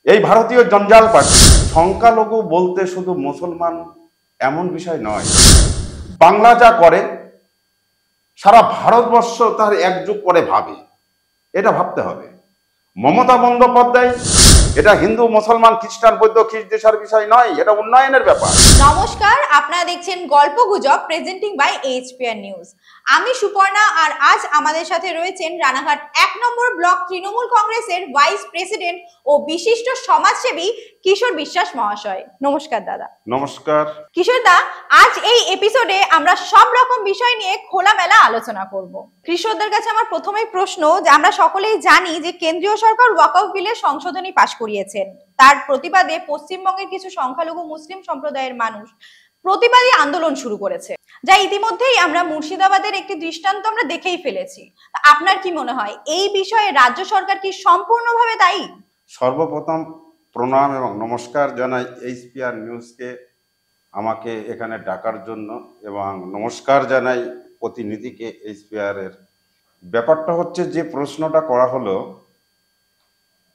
এই ভারতীয় জঞ্জাল পার্টি সংখ্যালঘু বলতে শুধু মুসলমান এমন বিষয় নয়। বাংলা যা করে সারা ভারতবর্ষ তার একযুগ করে ভাবে, এটা ভাবতে হবে। মমতা বন্দ্যোপাধ্যায় এটা হিন্দু মুসলমান খ্রিস্টান বৌদ্ধ খ্রিস্টান বিষয় নয়, এটা উন্নয়নের ব্যাপার। নমস্কার, আপনারা দেখছেন গল্পগুজব প্রেজেন্টিং বাই এইচপিআর নিউজ। আমি সুপর্ণা, আর আজ আমাদের সাথে রয়েছেন রানাঘাট 1 নম্বর ব্লক তৃণমূল কংগ্রেসের ভাইস প্রেসিডেন্ট ও বিশিষ্ট সমাজসেবী কিশোর বিশ্বাস মহাশয়। নমস্কার দাদা। নমস্কার কিশোর দা, আজ এই এপিসোডে আমরা সব রকম বিষয় নিয়ে খোলামেলা আলোচনা করব। কৃষকদের কাছে আমার প্রথমেই প্রশ্ন, যে আমরা সকলেই জানি যে কেন্দ্রীয় সরকার ওয়াকফ বিলের সংশোধনী পাশ করিয়েছেন। তার প্রতিবাদে পশ্চিমবঙ্গের কিছু সংখ্যালঘু মুসলিম সম্প্রদায়ের মানুষ প্রতিবাদী আন্দোলন শুরু করেছে, যা ইতিমধ্যেই আমরা মুর্শিদাবাদের একটি দৃষ্টান্ত আমরা দেখেই ফেলেছি। আপনার কি মনে হয় এই বিষয়ে রাজ্য সরকার কি সম্পূর্ণভাবে দায়ী? সর্বপ্রথম প্রণাম এবং নমস্কার জানাই এইচপিআর নিউজকে আমাকে এখানে ডাকার জন্য, এবং নমস্কার জানাই প্রতিনিধিকে এইচপিআর এর। ব্যাপারটা হচ্ছে যে প্রশ্নটা করা হলো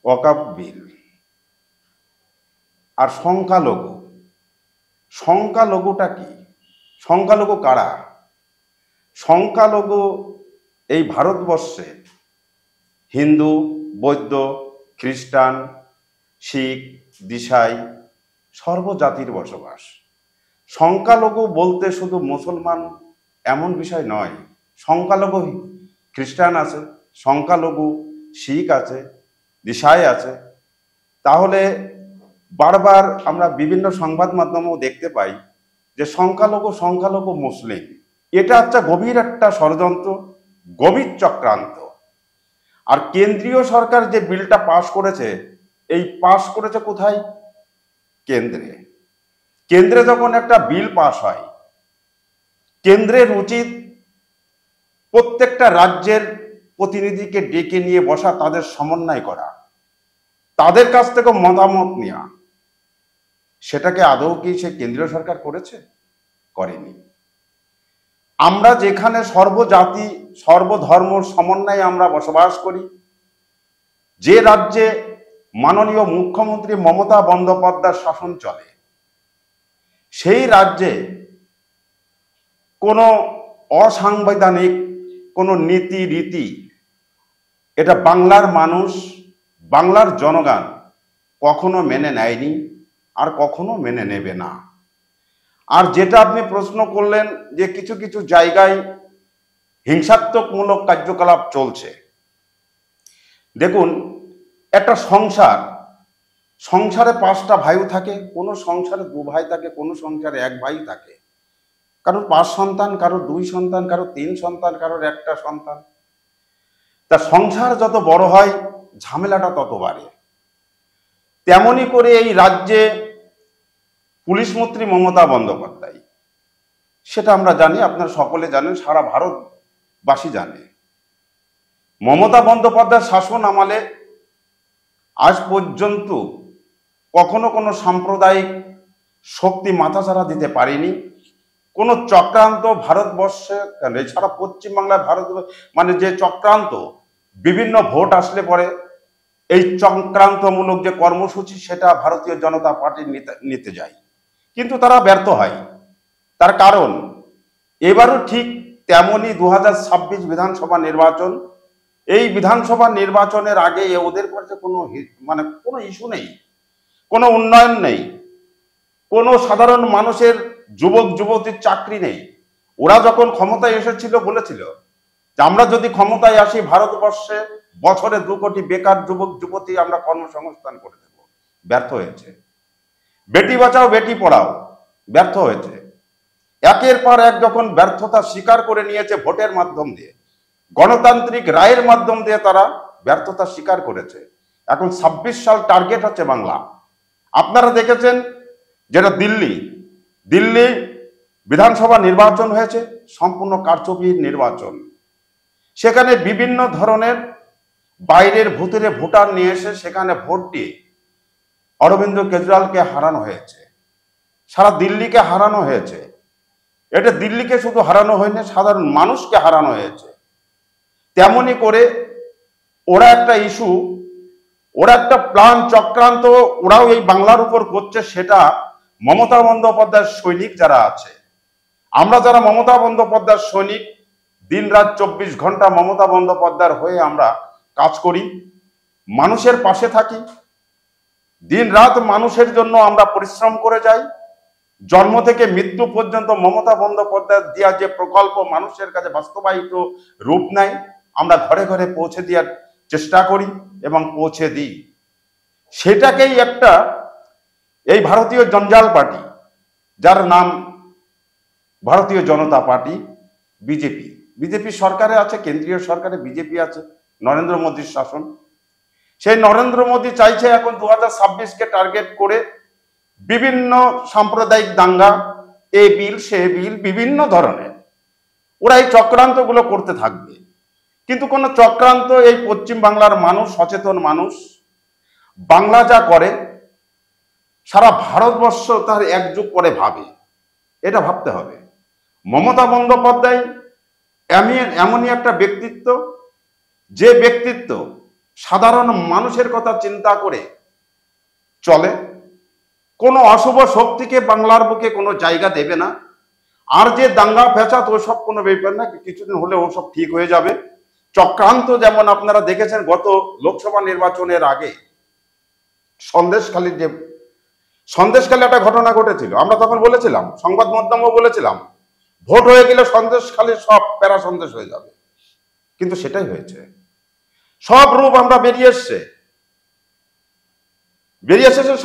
ওয়াকফ বিল আর সংখ্যালঘু। সংখ্যালঘুটা কি? সংখ্যালঘু কারা? সংখ্যালঘু এই ভারতবর্ষে হিন্দু বৌদ্ধ খ্রিস্টান শিখ দিশাই সর্বজাতির বসবাস। সংখ্যালঘু বলতে শুধু মুসলমান এমন বিষয় নয়। সংখ্যালঘু খ্রিস্টান আছে, সংখ্যালঘু শিখ আছে, দিশাই আছে। তাহলে বারবার আমরা বিভিন্ন সংবাদ মাধ্যমেও দেখতে পাই যে সংখ্যালঘু মুসলিম। এটা হচ্ছে গভীর একটা ষড়যন্ত্র, গভীর চক্রান্ত। আর কেন্দ্রীয় সরকার যে বিলটা পাশ করেছে, এই পাশ করেছে কোথায়? কেন্দ্রে। কেন্দ্রে যখন একটা বিল পাশ হয়, কেন্দ্রের উচিত প্রত্যেকটা রাজ্যের প্রতিনিধিকে ডেকে নিয়ে বসা, তাদের সমন্বয় করা, তাদের কাছ থেকে মতামত নেওয়া। সেটাকে আদৌ কি সে কেন্দ্রীয় সরকার করেছে? করেনি। আমরা যেখানে সর্বজাতি সর্বধর্ম সমন্বয়ে আমরা বসবাস করি, যে রাজ্যে মাননীয় মুখ্যমন্ত্রী মমতা বন্দ্যোপাধ্যায়ের শাসন চলে, সেই রাজ্যে কোনো অসাংবিধানিক কোনো নীতি রীতি এটা বাংলার মানুষ বাংলার জনগণ কখনো মেনে নেয়নি আর কখনো মেনে নেবে না। আর যেটা আপনি প্রশ্ন করলেন যে কিছু কিছু জায়গায় হিংসাত্মকমূলক কার্যকলাপ চলছে, দেখুন, একটা সংসারে 5টা ভাই থাকে, কোনো সংসারে 2 ভাই থাকে, কোনো সংসারে 1 ভাই থাকে। কারোর 5 সন্তান, কারোর 2 সন্তান, কারোর 3 সন্তান, কারোর 1টা সন্তান। তা সংসার যত বড় হয় ঝামেলাটা তত বাড়ে। তেমনি করে এই রাজ্যে পুলিশ মন্ত্রী মমতা বন্দ্যোপাধ্যায়, সেটা আমরা জানি, আপনারা সকলে জানেন, সারা ভারতবাসী জানে। মমতা বন্দ্যোপাধ্যায়ের শাসন আমলে আজ পর্যন্ত কখনো কোনো সাম্প্রদায়িক শক্তি মাথাচাড়া দিতে পারেনি। কোনো চক্রান্ত ভারতবর্ষে, এছাড়া পশ্চিমবাংলায় ভারত মানে যে চক্রান্ত, বিভিন্ন ভোট আসলে পরে এই চক্রান্তমূলক যে কর্মসূচি, সেটা ভারতীয় জনতা পার্টি নিতে যায়, কিন্তু তারা ব্যর্থ হয়। তার কারণ এবারও ঠিক তেমনই 2026 বিধানসভা নির্বাচন। এই বিধানসভা নির্বাচনের আগে ওদের কাছে কোনো ইস্যু নেই, কোনো উন্নয়ন নেই, কোনো সাধারণ মানুষের যুবক যুবতীর চাকরি নেই। ওরা যখন ক্ষমতায় এসেছিল বলেছিল যে আমরা যদি ক্ষমতায় আসি ভারতবর্ষে বছরে 2 কোটি বেকার যুবক যুবতী আমরা কর্মসংস্থান করে দেব। ব্যর্থ হয়েছে। বেটি বাঁচাও বেটি পড়াও ব্যর্থ হয়েছে। একের পর এক যখন ব্যর্থতা স্বীকার করে নিয়েছে ভোটের মাধ্যম দিয়ে, গণতান্ত্রিক রায়ের মাধ্যম দিয়ে তারা ব্যর্থতা স্বীকার করেছে। এখন 26 সাল টার্গেট হচ্ছে বাংলা। আপনারা দেখেছেন যেটা দিল্লি বিধানসভা নির্বাচন হয়েছে, সম্পূর্ণ কারচুপির নির্বাচন। সেখানে বিভিন্ন ধরনের বাইরের ভূতেরে ভোটার নিয়ে এসে সেখানে ভোট দিয়ে অরবিন্দ কেজরিওয়ালকে হারানো হয়েছে, সারা দিল্লিকে হারানো হয়েছে। এটা দিল্লিকে শুধু হারানো হয়নি, সাধারণ মানুষকে হারানো হয়েছে। তেমনি করে ওরা একটা ইস্যু ওরা একটা প্ল্যান চক্রান্ত ওরাও এই বাংলার উপর করছে, সেটা মমতা বন্দ্যোপাধ্যায়ের সৈনিক যারা আছে, আমরা যারা মমতা বন্দ্যোপাধ্যায়ের সৈনিক, দিন রাত 24 ঘন্টা মমতা বন্দ্যোপাধ্যায়ের হয়ে আমরা কাজ করি, মানুষের পাশে থাকি, দিন রাত মানুষের জন্য আমরা পরিশ্রম করে যাই। জন্ম থেকে মৃত্যু পর্যন্ত মমতা বন্দ্যোপাধ্যায় দেওয়া যে প্রকল্প মানুষের কাছে বাস্তবায়িত রূপ নেয়, আমরা ঘরে ঘরে পৌঁছে দেওয়ার চেষ্টা করি এবং পৌঁছে দিই। সেটাকেই একটা এই ভারতীয় জঞ্জাল পার্টি, যার নাম ভারতীয় জনতা পার্টি, বিজেপি সরকারে আছে, কেন্দ্রীয় সরকারে বিজেপি আছে, নরেন্দ্র মোদীর শাসন। সেই নরেন্দ্র মোদী চাইছে এখন 2026-কে টার্গেট করে বিভিন্ন সাম্প্রদায়িক দাঙ্গা, এ বিল সে বিল, বিভিন্ন ধরনের ওরা এই চক্রান্তগুলো করতে থাকবে। কিন্তু কোন চক্রান্ত এই পশ্চিম বাংলার মানুষ, সচেতন মানুষ, বাংলা যা করে সারা ভারতবর্ষ তার একযুগ করে ভাবে, এটা ভাবতে হবে। মমতা বন্দ্যোপাধ্যায় এমনই একটা ব্যক্তিত্ব, যে ব্যক্তিত্ব সাধারণ মানুষের কথা চিন্তা করে চলে, কোনো অশুভ শক্তিকে বাংলার বুকে কোনো জায়গা দেবে না। আর যে দাঙ্গা ফ্যাসাদ ওসব কোনো ব্যাপার না, কিছুদিন হলে ওসব ঠিক হয়ে যাবে। চক্রান্ত যেমন আপনারা দেখেছেন গত লোকসভা নির্বাচনের আগে সন্দেশখালী একটা ঘটনা ঘটেছিল, আমরা তখন বলেছিলাম, সংবাদ মাধ্যমও বলেছিলাম, ভোট হয়ে গেলে সন্দেশখালী সব প্যারা সন্দেশ হয়ে যাবে, কিন্তু সেটাই হয়েছে। সব রূপ আমরা বেরিয়ে এসছে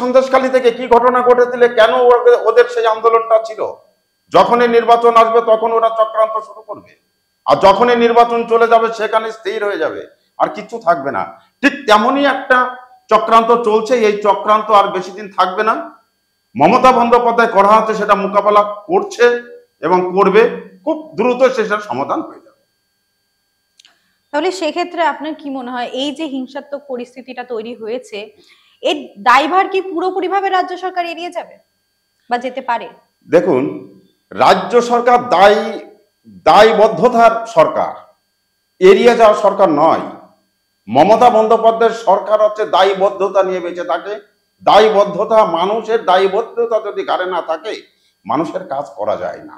সন্দেশখালী থেকে। কি ঘটনা ঘটেছিল, কেন ওদের সেই আন্দোলনটা ছিল? যখনই নির্বাচন আসবে তখন ওরা চক্রান্ত শুরু করবে, আর যখনই নির্বাচন চলে যাবে সেখানে স্থির হয়ে যাবে, আর কিচ্ছু থাকবে না। ঠিক তেমনই একটা চক্রান্ত চলছে, এই চক্রান্ত আর বেশি দিন থাকবে না। মমতা বন্দ্যোপাধ্যায় করা হচ্ছে সেটা মোকাবেলা করছে এবং করবে, খুব দ্রুত সেটার সমাধান হয়ে যাবে। তাহলে সেক্ষেত্রে আপনার কি মনে হয়, এই যে হিংসাত্মক পরিস্থিতিটা তৈরি হয়েছে, এর দায়ভার কি পুরোপুরিভাবে রাজ্য সরকার এড়িয়ে যাবে বা যেতে পারে? দেখুন, রাজ্য সরকার দায়বদ্ধতার সরকার, এড়িয়ে যাওয়া সরকার নয়। মমতা বন্দ্যোপাধ্যায়ের সরকার হচ্ছে দায়বদ্ধতা নিয়ে বেঁচে থাকে। দায়বদ্ধতা, মানুষের দায়বদ্ধতা যদি ঘাড়ে না থাকে, মানুষের কাজ করা যায় না।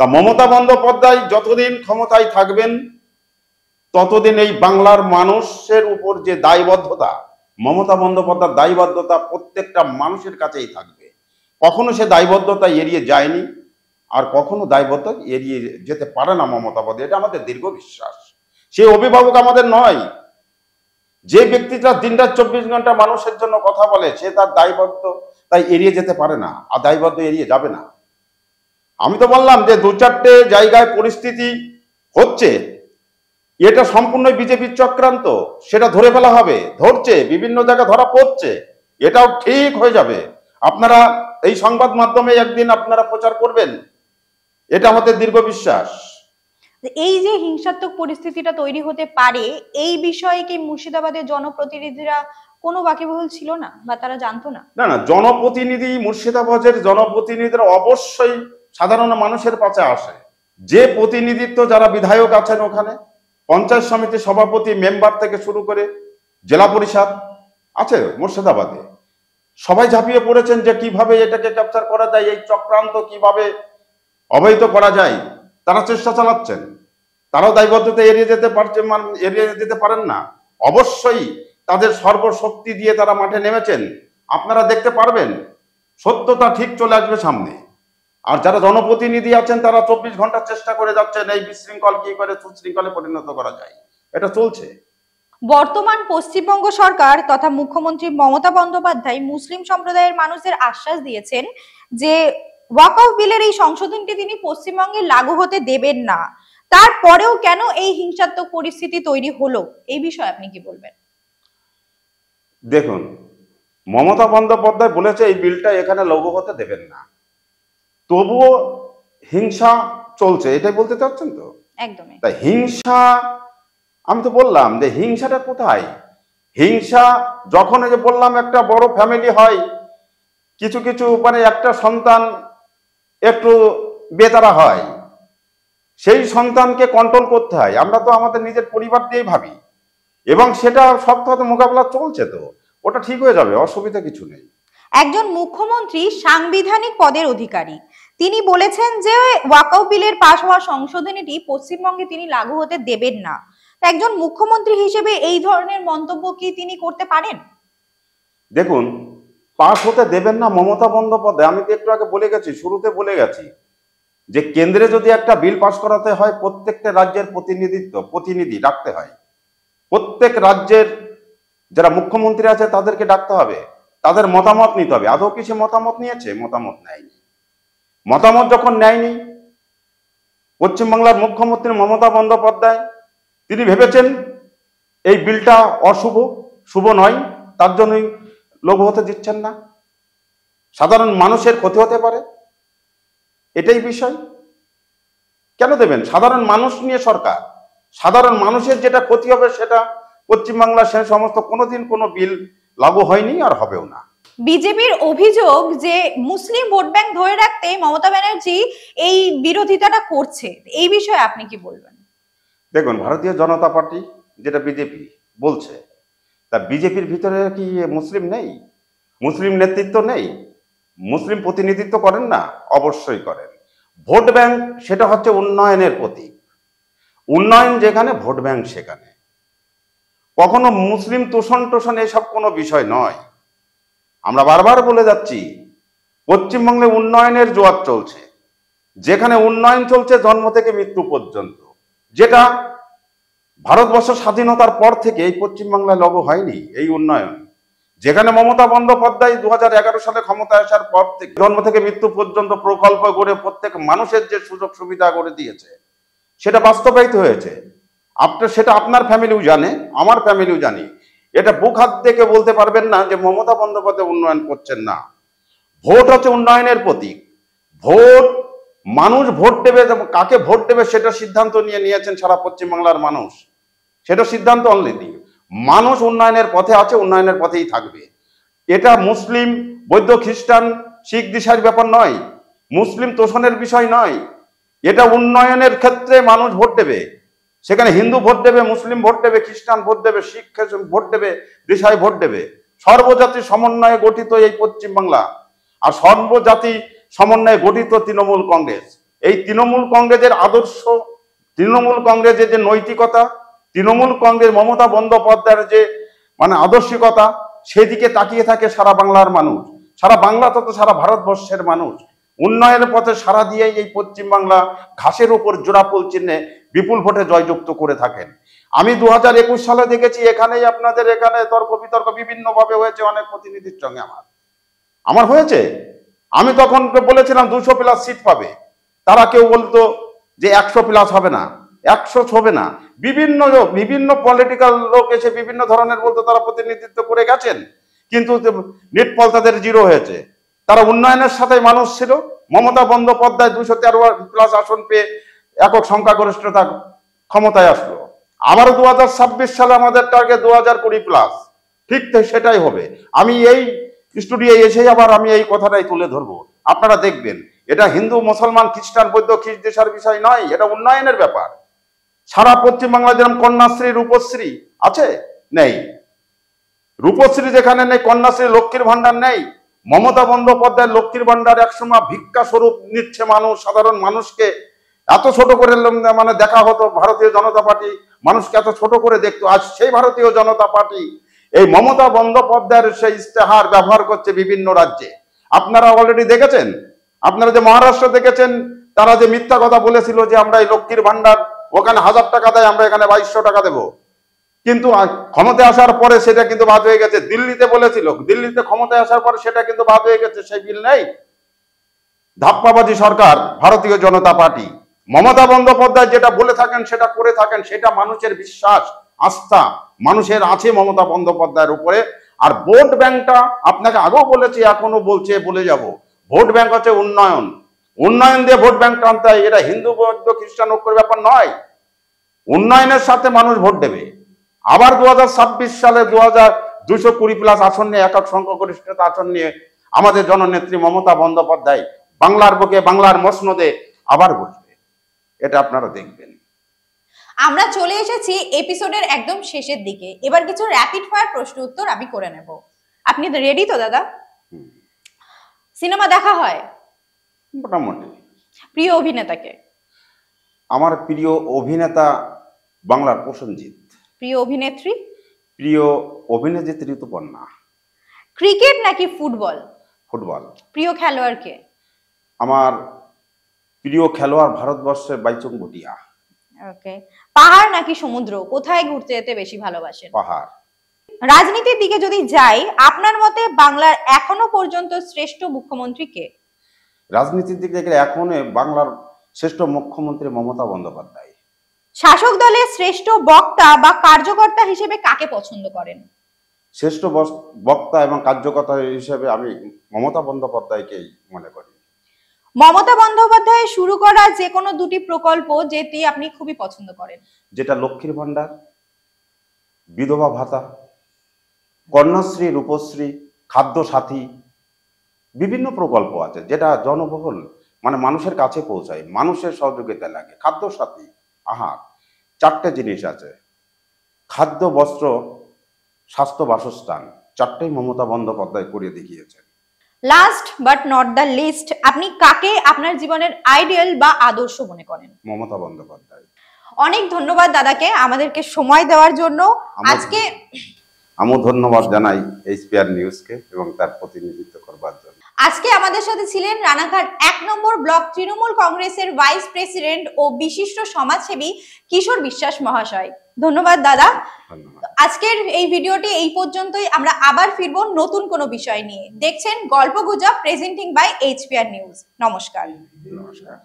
তা মমতা বন্দ্যোপাধ্যায় যতদিন ক্ষমতায় থাকবেন ততদিন এই বাংলার মানুষের উপর যে দায়বদ্ধতা, মমতা বন্দ্যোপাধ্যায়ের দায়বদ্ধতা প্রত্যেকটা মানুষের কাছেই থাকবে। কখনো সে দায়বদ্ধতা এড়িয়ে যায়নি, আর কখনো দায়বদ্ধতা এড়িয়ে যেতে পারে না মমতা বন্দ্যোপাধ্যায়, এটা আমাদের দীর্ঘ বিশ্বাস। সে অভিভাবক আমাদের নয়। যে ব্যক্তিটা দিনরাত 24 ঘন্টা মানুষের জন্য কথা বলে, সে তার দায়বদ্ধ তাই এড়িয়ে যেতে পারে না, আর দায়বদ্ধ এড়িয়ে যাবে না। আমি তো বললাম যে 2-4টে জায়গায় পরিস্থিতি হচ্ছে, এটা সম্পূর্ণ বিজেপির চক্রান্ত, সেটা ধরে ফেলা হবে, ধরছে, বিভিন্ন জায়গায় ধরা পড়ছে, এটাও ঠিক হয়ে যাবে। আপনারা এই সংবাদ মাধ্যমে একদিন আপনারা প্রচার করবেন, এটা আমাদের দীর্ঘ বিশ্বাস। এই যে হিংসাত্মক পরিস্থিতিটা তৈরি হতে পারে, এই বিষয়ে কি মুর্শিদাবাদের জনপ্রতিনিধিরা কোনো বাকিবহুল ছিল না বা তারা জানতো না? না, মুর্শিদাবাদের জনপ্রতিনিধিরা অবশ্যই সাধারণ মানুষের পাশে আসে। যে প্রতিনিধিত্ব যারা বিধায়ক আছেন ওখানে, পঞ্চায়েত সমিতি সভাপতি, মেম্বার থেকে শুরু করে জেলা পরিষদ আছে মুর্শিদাবাদে, সবাই ঝাঁপিয়ে পড়েছেন যে কিভাবে এটাকে ক্যাপচার করা যায়, এই চক্রান্ত কিভাবে অবহিত করা যায়, তারা চেষ্টা চালাচ্ছেন। তারাও দায়বদ্ধতা এড়িয়ে যেতে পারেন না। অবশ্যই তাদের সর্বশক্তি দিয়ে তারা মাঠে নেমেছেন। আপনারা দেখতে পারবেন, সত্যতা ঠিক চলে আসবে সামনে। আর যারা জনপ্রতিনিধি আছেন তারা 24 ঘন্টা চেষ্টা করে যাচ্ছেন এই বিশৃঙ্খল কি করে সুশৃঙ্খলে পরিণত করা যায়, এটা চলছে। বর্তমান পশ্চিমবঙ্গ সরকার তথা মুখ্যমন্ত্রী মমতা বন্দ্যোপাধ্যায় মুসলিম সম্প্রদায়ের মানুষদের আশ্বাস দিয়েছেন যে ওয়াকফ বিলের এই সংশোধনটি তিনি পশ্চিমবঙ্গে লাগু হতে দেবেন না। তারপরেও কেন এই হিংসাত্মক পরিস্থিতি তৈরি হলো, এই বিষয়ে আপনি কি বলবেন? দেখুন, মমতা বন্দ্যোপাধ্যায় বলেছে এই বিলটা এখানে লাগু হতে দেবেন না, তবুও হিংসা চলছে, এটাই বলতে চাচ্ছেন তো? একদমই তাই হিংসা, আমি তো বললাম যে হিংসাটা কোথায়? হিংসা যখন যে বললাম একটা বড় ফ্যামিলি হয়, কিছু কিছু মানে একটা সন্তান একটু বেতারা হয়, সেই সন্তানকে কন্ট্রোল করতে হয়। আমরা তো আমাদের নিজের পরিবার দিয়েই ভাবি, এবং সেটা শক্তভাবে মোকাবেলা চলছে, তো ওটা ঠিক হয়ে যাবে, অসুবিধা কিছু নেই। একজন মুখ্যমন্ত্রী সাংবিধানিক পদের অধিকারী, তিনি বলেছেন যে ওয়াকআউট বিলের পাশ হওয়া সংশোধনীটি পশ্চিমবঙ্গে তিনি লাগু হতে দেবেন না। একজন মুখ্যমন্ত্রী হিসেবে এই ধরনের মন্তব্য কি তিনি করতে পারেন? দেখুন, পাশ হতে দেবেন না মমতা বন্দ্যোপাধ্যায়, আমি তো একটু আগে বলে গেছি, শুরুতে বলে গেছি যে কেন্দ্রে যদি একটা বিল পাশ করাতে হয় প্রত্যেকটা রাজ্যের প্রতিনিধি ডাকতে হয়। প্রত্যেক রাজ্যের যারা মুখ্যমন্ত্রী আছে তাদেরকে ডাকতে হবে, তাদের মতামত নিতে হবে। আদৌ কিছু মতামত নিয়েছে? মতামত নেয়নি। মতামত যখন নেয়নি, পশ্চিমবাংলার মুখ্যমন্ত্রী মমতা বন্দ্যোপাধ্যায় তিনি ভেবেছেন এই বিলটা অশুভ, শুভ নয়, তার জন্যই লঘু হতে দিচ্ছেন না, সাধারণ মানুষের ক্ষতি হতে পারে, এটাই বিষয়। কেন দেবেন? সাধারণ মানুষ নিয়ে সরকার, সাধারণ মানুষের যেটা ক্ষতি হবে সেটা পশ্চিমবাংলা সে সমস্ত কোনোদিন কোনো বিল লাগু হয়নি আর হবেও না। বিজেপির অভিযোগ যে মুসলিম ভোট ব্যাংক ধরে রাখতে মমতা ব্যানার্জি এই বিরোধিতাটা করছে, এই বিষয়ে আপনি কি বলবেন? দেখুন, ভারতীয় জনতা পার্টি যেটা বিজেপি বলছে, তা বিজেপির ভিতরে কি মুসলিম নেই? মুসলিম নেতৃত্ব নেই? মুসলিম প্রতিনিধিত্ব করেন না? অবশ্যই করেন। ভোট ব্যাংক সেটা হচ্ছে উন্নয়নের প্রতীক। উন্নয়ন যেখানে, ভোট ব্যাংক সেখানে। কখনো মুসলিম তোষণ এসব কোনো বিষয় নয়। আমরা বারবার বলে যাচ্ছি, পশ্চিমবঙ্গে উন্নয়নের জোয়ার চলছে। যেখানে উন্নয়ন চলছে জন্ম থেকে মৃত্যু পর্যন্ত, যেটা ভারতবর্ষ স্বাধীনতার পর থেকে এই পশ্চিমবাংলায় লাগু হয়নি এই উন্নয়ন। যেখানে মমতা বন্দ্যোপাধ্যায় 2011 সালে ক্ষমতায় আসার পর থেকে জন্ম থেকে মৃত্যু পর্যন্ত প্রকল্প করে প্রত্যেক মানুষের যে সুযোগ সুবিধা করে দিয়েছে সেটা বাস্তবায়িত হয়েছে। সেটা আপনার ফ্যামিলিও জানে, আমার ফ্যামিলিও জানি। এটা বুক হাত থেকে বলতে পারবেন না যে মমতা বন্দ্যোপাধ্যায় উন্নয়ন করছেন না। ভোট হচ্ছে উন্নয়নের প্রতীক। ভোট, মানুষ ভোট দেবে, কাকে ভোট দেবে সেটা সিদ্ধান্ত নিয়েছেন সারা পশ্চিমবাংলার মানুষ। সেটা সিদ্ধান্ত অলরেডি মানুষ উন্নয়নের পথে আছে, উন্নয়নের পথেই থাকবে। এটা মুসলিম, বৌদ্ধ, খ্রিস্টান, শিখ দিশার ব্যাপার নয়, মুসলিম তোষণের বিষয় নয়। এটা উন্নয়নের ক্ষেত্রে মানুষ ভোট দেবে। সেখানে হিন্দু ভোট দেবে, মুসলিম ভোট দেবে, খ্রিস্টান ভোট দেবে, শিখ ভোট দেবে, দিশায় ভোট দেবে। সর্বজাতি সমন্বয়ে গঠিত এই পশ্চিমবাংলা, আর সর্বজাতি সমন্বয়ে গঠিত তৃণমূল কংগ্রেস। এই তৃণমূল কংগ্রেসের আদর্শ, তৃণমূল কংগ্রেসের যে নৈতিকতা, তৃণমূল কংগ্রেস মমতা বন্দ্যোপাধ্যায়ের যে আদর্শিকতা, সেদিকে তাকিয়ে থাকে সারা বাংলার মানুষ, সারা বাংলা তথা সারা ভারতবর্ষের মানুষ। উন্নয়নের পথে সারা দিয়ে এই পশ্চিমবাংলা ঘাসের উপর জোড়াফুল চিহ্নে বিপুল ভোটে জয়যুক্ত করে থাকেন। আমি 2021 সালে দেখেছি, এখানেই আপনাদের এখানে তর্ক বিতর্ক বিভিন্ন ভাবে হয়েছে অনেক প্রতিনিধির সঙ্গে আমার হয়েছে। আমি তখন বলেছিলাম 200 প্লাস সিট পাবে, তারা কেউ বলতো যে 100 প্লাস হবে না, 100 হবে না। বিভিন্ন পলিটিক্যাল লোক এসে বিভিন্ন ধরনের বলতো, তারা প্রতিনিধিত্ব করে গেছেন, কিন্তু নেট ফল তাদের 0 হয়েছে। তারা উন্নয়নের সাথে মানুষ ছিল। মমতা বন্দ্যোপাধ্যায় 213 প্লাস আসন পেয়ে একক সংখ্যাগরিষ্ঠতা ক্ষমতায় আসলো। আবারও 2026 সালে আমাদের টার্গেট 2020 প্লাস, ঠিক সেটাই হবে। আমি এই স্টুডিও এসেই আবার আমি এই কথাটাই তুলে ধরবো, আপনারা দেখবেন। এটা হিন্দু, মুসলমান, খ্রিস্টান, বৌদ্ধ, খ্রিস্ট দেশের বিষয় নয়, এটা উন্নয়নের ব্যাপার। সারা পশ্চিমবাংলা যেরকম কন্যাশ্রী, রূপশ্রী আছে, নেই। রূপশ্রী যেখানে নেই, কন্যাশ্রী, লক্ষ্মীর ভান্ডার নেই। মমতা বন্দ্যোপাধ্যায় লক্ষ্মীর ভান্ডার একসময় ভিক্ষা স্বরূপ নিচ্ছে মানুষ, সাধারণ মানুষকে এত ছোট করে দেখা হতো। ভারতীয় জনতা পার্টি মানুষকে এত ছোট করে দেখতো। আজ সেই ভারতীয় জনতা পার্টি এই মমতা বন্দ্যোপাধ্যায়ের সেই ইস্তেহার ব্যবহার করছে বিভিন্ন রাজ্যে। আপনারা অলরেডি দেখেছেন, আপনারা যে মহারাষ্ট্র দেখেছেন, তারা যে মিথ্যা কথা বলেছিল যে আমরা এই লক্ষ্মীর ভান্ডার ওখানে 1000 টাকা দেয়, আমরা এখানে 2200 টাকা দেবো, কিন্তু ক্ষমতায় আসার পরে সেটা কিন্তু বাদ হয়ে গেছে। দিল্লিতে বলেছিল, দিল্লিতে ক্ষমতায় আসার পরে সেটা কিন্তু বাদ হয়ে গেছে, সেই বিল নেই। ধাপ্পাবাজি সরকার ভারতীয় জনতা পার্টি। মমতা বন্দ্যোপাধ্যায় যেটা বলে থাকেন সেটা করে থাকেন, সেটা মানুষের বিশ্বাস, আস্থা মানুষের আছে মমতা বন্দ্যোপাধ্যায়ের উপরে। আর ভোট ব্যাংকটা আপনাকে আগেও বলেছি, এখনো বলে যাব, ভোট ব্যাংক হচ্ছে উন্নয়ন। উন্নয়ন দিয়ে ভোট ব্যাংক টানতে হয়, এটা হিন্দু, বৌদ্ধ, খ্রিস্টান ঐক্যের ব্যাপার নয়। উন্নয়নের সাথে মানুষ ভোট দেবে। আবার 2026 সালে 220 প্লাস আসন নিয়ে, একক সংখ্যাগরিষ্ঠতা আসন নিয়ে আমাদের জননেত্রী মমতা বন্দ্যোপাধ্যায় বাংলার বুকে, বাংলার মসনদে আবার বসবে, এটা আপনারা দেখবেন। আমরা চলে এসেছি এপিসোডের একদম শেষের দিকে। এবার কিছু র্যাপিড ফায়ার প্রশ্ন উত্তর আমি করে নেব। আপনি তো রেডি তো দাদা? সিনেমা দেখা হয়? মোটামুটি। প্রিয় অভিনেতাকে? আমার প্রিয় অভিনেতা বাংলার প্রসেনজিৎ। প্রিয় অভিনেত্রী? প্রিয় অভিনেত্রী ঋতুপর্ণা। ক্রিকেট নাকি ফুটবল? ফুটবল। প্রিয় খেলোয়াড়কে? আমার প্রিয় খেলোয়াড় ভারতবর্ষের বাইচুং ভুটিয়া। ওকে। পাহাড় নাকি সমুদ্র, কোথায় ঘুরতে যেতে বেশি ভালোবাসেন? পাহাড়। রাজনীতির দিকে যদি যাই, আপনার মতে বাংলার এখনো পর্যন্ত শ্রেষ্ঠ মুখ্যমন্ত্রী কে? রাজনীতির দিকে গেলে এখন বাংলার শ্রেষ্ঠ মুখ্যমন্ত্রী মমতা বন্দ্যোপাধ্যায়। শাসক দলের শ্রেষ্ঠ বক্তা বা কার্যকর্তা হিসেবে কাকে পছন্দ করেন? শ্রেষ্ঠ বক্তা এবং কার্যকর্তা হিসেবে আমি মমতা বন্দ্যোপাধ্যায়কেই মনে করি। মমতা বন্দ্যোপাধ্যায় শুরু করা যে কোনো দুটি প্রকল্প যেটি আপনি খুবই পছন্দ করেন? যেটা লক্ষ্মীর ভান্ডার, বিধবা ভাতা, কন্যাশ্রী, রূপশ্রী, খাদ্য সাথী, বিভিন্ন প্রকল্প আছে যেটা জনবহুল, মানে মানুষের কাছে পৌঁছায়, মানুষের সহযোগিতা লাগে। খাদ্য সাথী, আহার, চারটে জিনিস আছে, খাদ্য, বস্ত্র, স্বাস্থ্য, বাসস্থান, চারটেই মমতা বন্দ্যোপাধ্যায় করে দেখিয়েছেন। Last but not the least, আপনি কাকে আপনার জীবনের আইডিয়াল বা আদর্শ মনে করেন? মমতা বন্দ্যোপাধ্যায়। অনেক ধন্যবাদ দাদাকে আমাদেরকে সময় দেওয়ার জন্য। আজকে আমিও ধন্যবাদ জানাই এইচপিআর নিউজকে এবং তার প্রতিনিধিত্ব করবার জন্য। আজকে আমাদের সাথে ছিলেন রানাঘাট 1 নম্বর ব্লক তৃণমূল কংগ্রেসের ভাইস প্রেসিডেন্ট ও বিশিষ্ট সমাজসেবী কিশোর বিশ্বাস মহাশয়। ধন্যবাদ দাদা। ধন্যবাদ। আজকের এই ভিডিওটি এই পর্যন্তই। আমরা আবার ফিরবো নতুন কোনো বিষয় নিয়ে। দেখছেন গল্পগুজব প্রেজেন্টিং বাই এইচপিআর নিউজ। নমস্কার। নমস্কার।